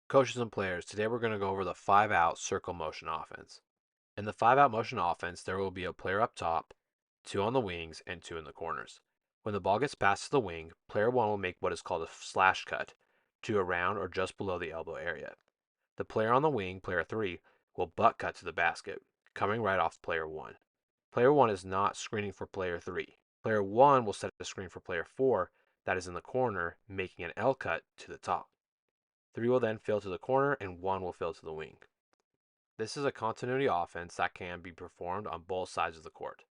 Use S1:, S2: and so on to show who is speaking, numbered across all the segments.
S1: Coaches and players, today we're going to go over the 5-out circle motion offense. In the 5-out motion offense, there will be a player up top, 2 on the wings, and 2 in the corners. When the ball gets passed to the wing, player 1 will make what is called a slash cut to around or just below the elbow area. The player on the wing, player 3, will butt cut to the basket, coming right off player 1. Player 1 is not screening for player 3. Player 1 will set a screen for player 4 that is in the corner, making an L cut to the top. 3 will then fill to the corner and 1 will fill to the wing. This is a continuity offense that can be performed on both sides of the court.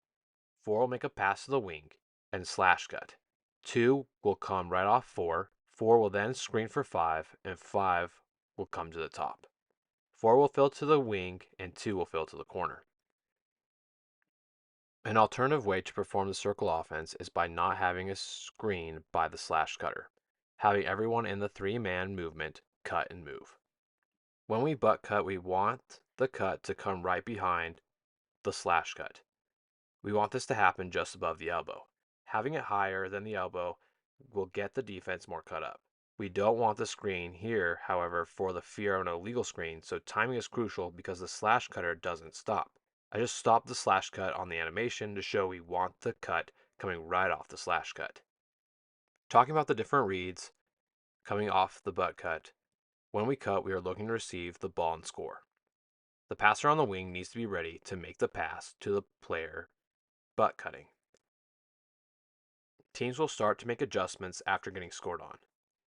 S1: 4 will make a pass to the wing and slash cut. 2 will come right off 4. 4 will then screen for 5 and 5 will come to the top. 4 will fill to the wing and 2 will fill to the corner. An alternative way to perform the circle offense is by not having a screen by the slash cutter, having everyone in the 3-man movement cut and move. When we butt cut, we want the cut to come right behind the slash cut. We want this to happen just above the elbow. Having it higher than the elbow will get the defense more cut up. We don't want the screen here, however, for the fear of an illegal screen, so timing is crucial because the slash cutter doesn't stop. I just stopped the slash cut on the animation to show we want the cut coming right off the slash cut. Talking about the different reads coming off the butt cut, when we cut, we are looking to receive the ball and score. The passer on the wing needs to be ready to make the pass to the player butt cutting. Teams will start to make adjustments after getting scored on.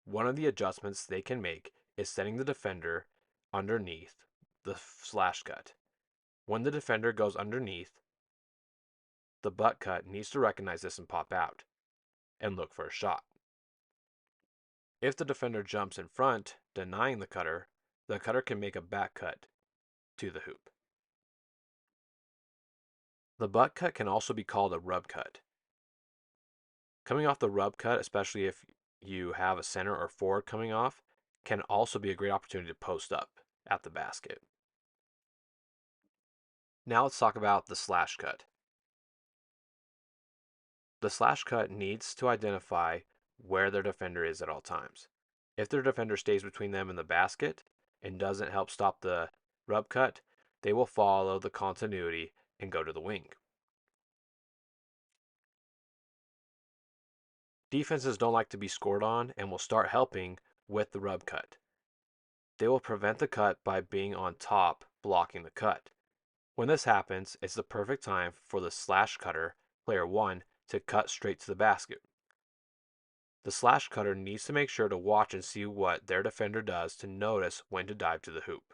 S1: One of the adjustments they can make is setting the defender underneath the slash cut. When the defender goes underneath, the butt cut needs to recognize this and pop out and look for a shot. If the defender jumps in front, denying the cutter can make a back cut to the hoop. The butt cut can also be called a rub cut. Coming off the rub cut, especially if you have a center or forward coming off, can also be a great opportunity to post up at the basket. Now let's talk about the slash cut. The slash cut needs to identify where their defender is at all times. If their defender stays between them and the basket and doesn't help stop the rub cut, they will follow the continuity and go to the wing. Defenses don't like to be scored on and will start helping with the rub cut. They will prevent the cut by being on top, blocking the cut. When this happens, it's the perfect time for the slash cutter, player 1, to cut straight to the basket. The slash cutter needs to make sure to watch and see what their defender does to notice when to dive to the hoop.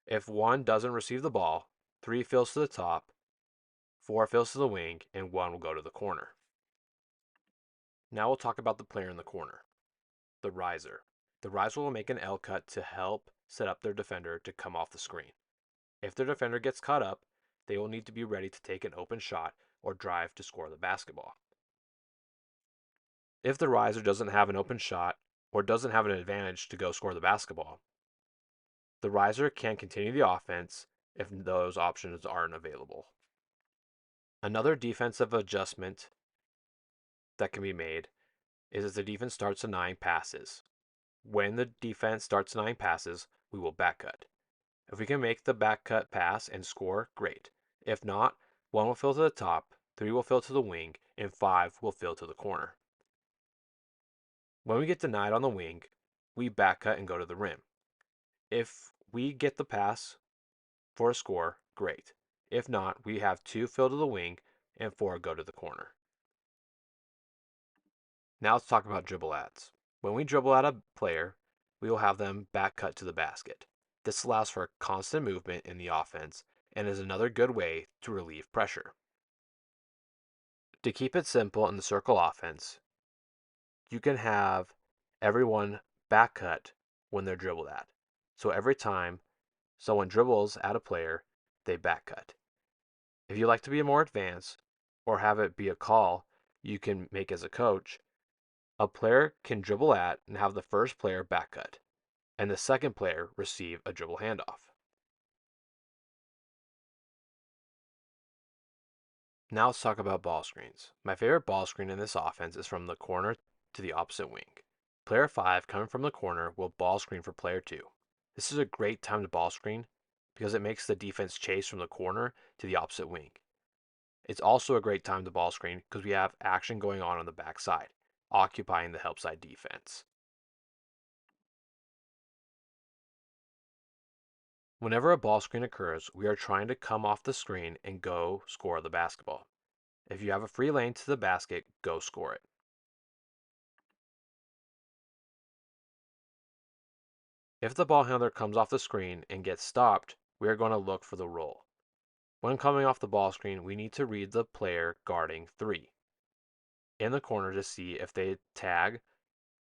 S1: If 1 doesn't receive the ball, 3 fills to the top, 4 fills to the wing, and 1 will go to the corner. Now we'll talk about the player in the corner, the riser. The riser will make an L cut to help set up their defender to come off the screen. If their defender gets caught up, they will need to be ready to take an open shot or drive to score the basketball. If the riser doesn't have an open shot or doesn't have an advantage to go score the basketball, the riser can continue the offense if those options aren't available. Another defensive adjustment that can be made is if the defense starts denying passes. When the defense starts denying passes, we will back cut. If we can make the back cut pass and score, great. If not, 1 will fill to the top, 3 will fill to the wing, and 5 will fill to the corner. When we get denied on the wing, we back cut and go to the rim. If we get the pass for a score, great. If not, we have 2 fill to the wing and 4 go to the corner. Now let's talk about dribble ads. When we dribble at a player, we will have them back cut to the basket. This allows for constant movement in the offense and is another good way to relieve pressure. To keep it simple in the circle offense, you can have everyone back cut when they're dribbled at. So every time someone dribbles at a player, they back cut. If you like to be more advanced or have it be a call you can make as a coach, a player can dribble at and have the first player back cut, and the second player receive a dribble handoff. Now let's talk about ball screens. My favorite ball screen in this offense is from the corner to the opposite wing. Player 5 coming from the corner will ball screen for player 2. This is a great time to ball screen because it makes the defense chase from the corner to the opposite wing. It's also a great time to ball screen because we have action going on the backside, occupying the help side defense. Whenever a ball screen occurs, we are trying to come off the screen and go score the basketball. If you have a free lane to the basket, go score it. If the ball handler comes off the screen and gets stopped, we are going to look for the roll. When coming off the ball screen, we need to read the player guarding 3 in the corner to see if they tag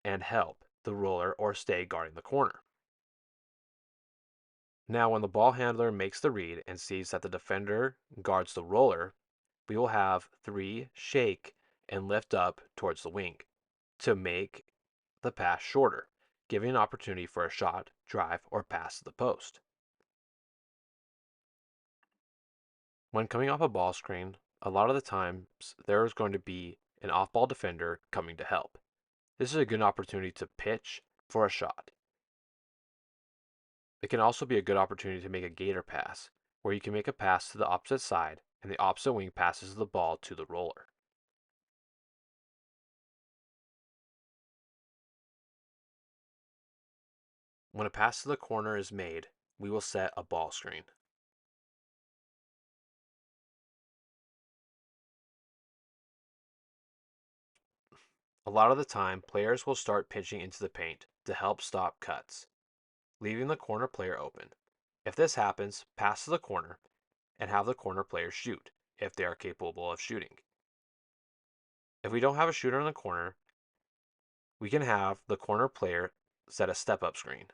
S1: and help the roller or stay guarding the corner. Now, when the ball handler makes the read and sees that the defender guards the roller, we will have 3 shake and lift up towards the wing to make the pass shorter, giving an opportunity for a shot, drive, or pass to the post. When coming off a ball screen, a lot of the times there is going to be an off-ball defender coming to help. This is a good opportunity to pitch for a shot. It can also be a good opportunity to make a gator pass, where you can make a pass to the opposite side and the opposite wing passes the ball to the roller. When a pass to the corner is made, we will set a ball screen. A lot of the time, players will start pitching into the paint to help stop cuts, leaving the corner player open. If this happens, pass to the corner and have the corner player shoot if they are capable of shooting. If we don't have a shooter in the corner, we can have the corner player set a step-up screen.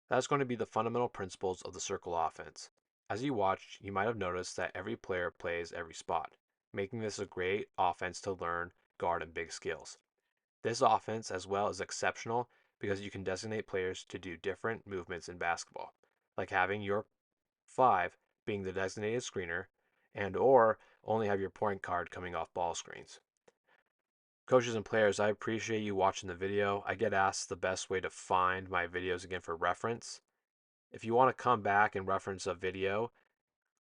S1: That's going to be the fundamental principles of the circle offense. As you watch, you might have noticed that every player plays every spot, making this a great offense to learn guard and big skills. This offense as well is exceptional because you can designate players to do different movements in basketball, like having your 5 being the designated screener and or only have your point guard coming off ball screens. Coaches and players, I appreciate you watching the video. I get asked the best way to find my videos again for reference. If you want to come back and reference a video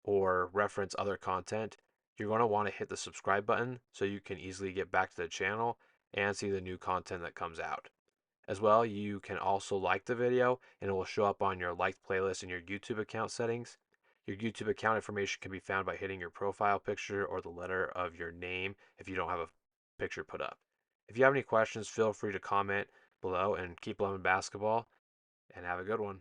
S1: or reference other content, you're going to want to hit the subscribe button so you can easily get back to the channel and see the new content that comes out. As well, you can also like the video and it will show up on your liked playlist in your YouTube account settings. Your YouTube account information can be found by hitting your profile picture or the letter of your name if you don't have a picture put up. If you have any questions, feel free to comment below and keep loving basketball and have a good one.